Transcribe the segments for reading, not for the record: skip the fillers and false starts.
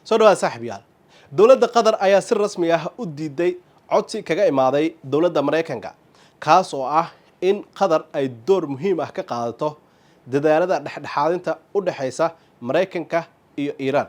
soo dhawaad saaxiibayaal dowladda qatar ayaa si rasmi ah u diiday codsi kaga imaaday dowladda Mareykanka kaas oo ah in qatar ay door muhiim ah ka qaadato dadaalada dhexdhexaadinta u dhaxaysa Mareykanka iyo Iran.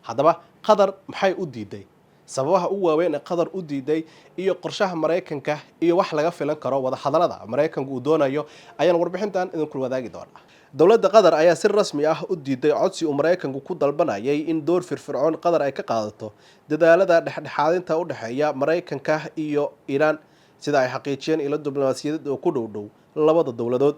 Haddaba qatar maxay u diiday? Sababaha ugu waaweyn ee qatar u diiday iyo qorshaha Mareykanka iyo wax laga filan karo wada hadallada Mareykanku uu doonayo ayaan warbixintan idinku wadaagi doonaa. dowladda qatar ayaa si rasmi ah u diiday codsi uu Mareykanku ku dalbanayay in door firfircoon qatar ay ka qaadato dadaalada dhexdhexaadinta u dhaxeeya Mareykanka iyo Iran sida ay xaqiijiyeen ilo diblomaasiyadeed oo ku dhow labada dowladood.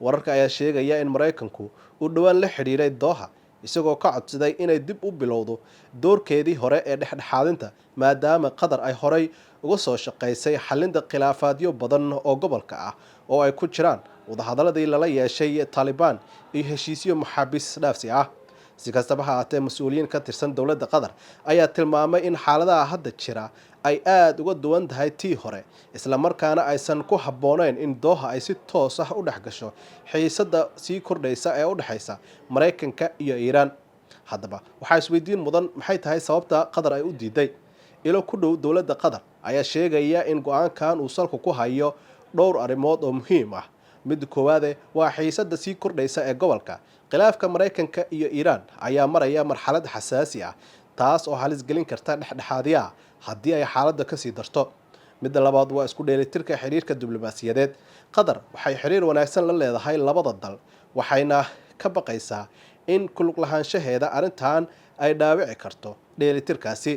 Wararka ayaa sheegaya in Mareykanku uu dhawaan la xiriiray Doha isagoo ka codsaday inay dib u bilowdo doorkeedii hore ee dhexdhexaadinta maadaama qatar ay horay uga soo shaqeysay xalinta khilaafaadyo badan oo gobolka ah oo ay ku jiraan wadahadaladii lala yeeshay Taliban iyo heshiisyo maxaabiis dhaafsi ah. Si kastaba ha ahaatee mas'uuliyiin ka tirsan dowladda qatar ayaa tilmaamay in xaaladaha hadda jira ay aad uga duwan tahay tii hore isla markaana aysan ku habboonayn in Doha ay si toos ah u dhex gasho xiisadda sii kordhaysa ee u dhaxaysa Mareykanka iyo Iran. Haddaba waxaa isweydiin mudan maxay tahay sababta qatar ay u diiday. Ilo ku dhow dowladda qatar ayaa sheegaya in go'aankan uu salku ku hayo dhowr arrimood oo muhiim ah. mid koowaad waa xiisadda sii kordhaysa ee gobolka. Khilaafka Mareykanka iyo Iran ayaa maraya marxalad xasaasi ah taas oo halis gelin karta dhexdhexaadiyaha haddii ay xaaladda ka sii darto. Midda labaad waa isku dheelitirka xiriirka diblomaasiyadeed. Qatar waxay xiriir wanaagsan la leedahay labada dal waxayna ka baqaysaa in ku lug lahaanshaheeda arrintan ay dhaawici karto dheelitirkaasi.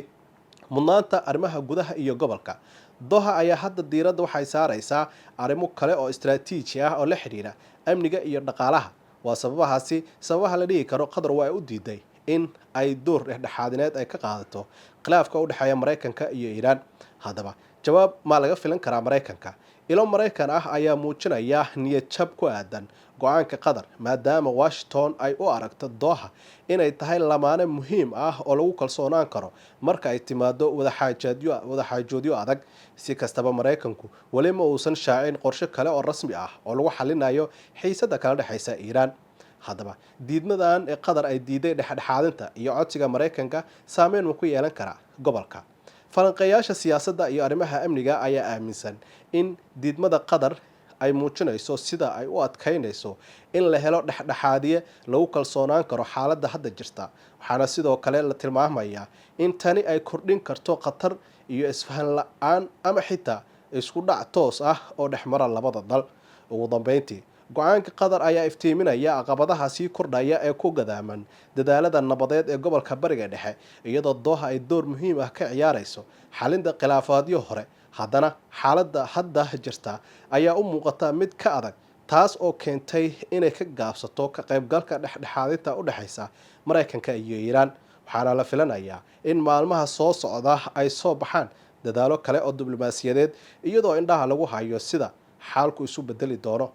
Mudnaanta arrimaha gudaha iyo gobolka. Doha ayaa hadda diiradda waxay saaraysaa arrimo kale oo istiraatiiji ah oo la xiriira amniga iyo dhaqaalaha. Waa sababaha la dhigi karo qatar waa u diiday in ay door dhexdhexaadineed ay ka qaadato khilaafka u dhaxeeya Mareykanka iyo Iran. Haddaba jawaab ma laga filan karaa Mareykanka? Ilo Mareykan ah ayaa muujinaya niyad jab ku aadan go'aanka qatar maadaama Washington ay u aragto Doha inay tahay lamaane muhiim ah oo lagu kalsoonaan karo marka ay timaado wadaxaajoodyo adag. Si kastaba Mareykanku wali ma uusan shaacin qorshe kale oo rasmi ah oo lagu xalinayo xiisadda kala dhaxaysa Iran. Haddaba diidmadan ee qatar ay diiday dhexdhexaadinta iyo codsiga Mareykanka saameyn ma ku yeelan karaa gobolka? Falanqeeyaasha siyaasadda iyo arrimaha amniga ayaa aaminsan in diidmada qatar ay muujinayso sida ay u adkaynayso in la helo dhexdhexaadiye lagu kalsoonaan karo xaaladda hadda jirta. Waxaana sidoo kale la tilmaamayaa in tani ay kordhin karto khatar iyo isfahan la'aan ama xitaa isku dhac toos ah oo dhexmara labada dal. Ugu dambeyntii go'aanka qatar ayaa iftiiminaya caqabadaha sii kordhaya ee ku gadaaman dadaalada nabadeed ee gobolka Bariga Dhexe iyadoo Doha ay door muhiim ah ka ciyaarayso xalinta khilaafaadyo hore. Haddana xaaladda hadda jirta ayaa u muuqata mid ka adag taas oo keentay inay ka gaabsato ka qaybgalka dhexdhexaadinta u dhaxaysa Mareykanka iyo Iran. Waxaana la filanayaa in maalmaha soo socda ay soo baxaan dadaalo kale oo diblomaasiyadeed iyadoo indhaha lagu hayo sida xaalku isu bedeli doono.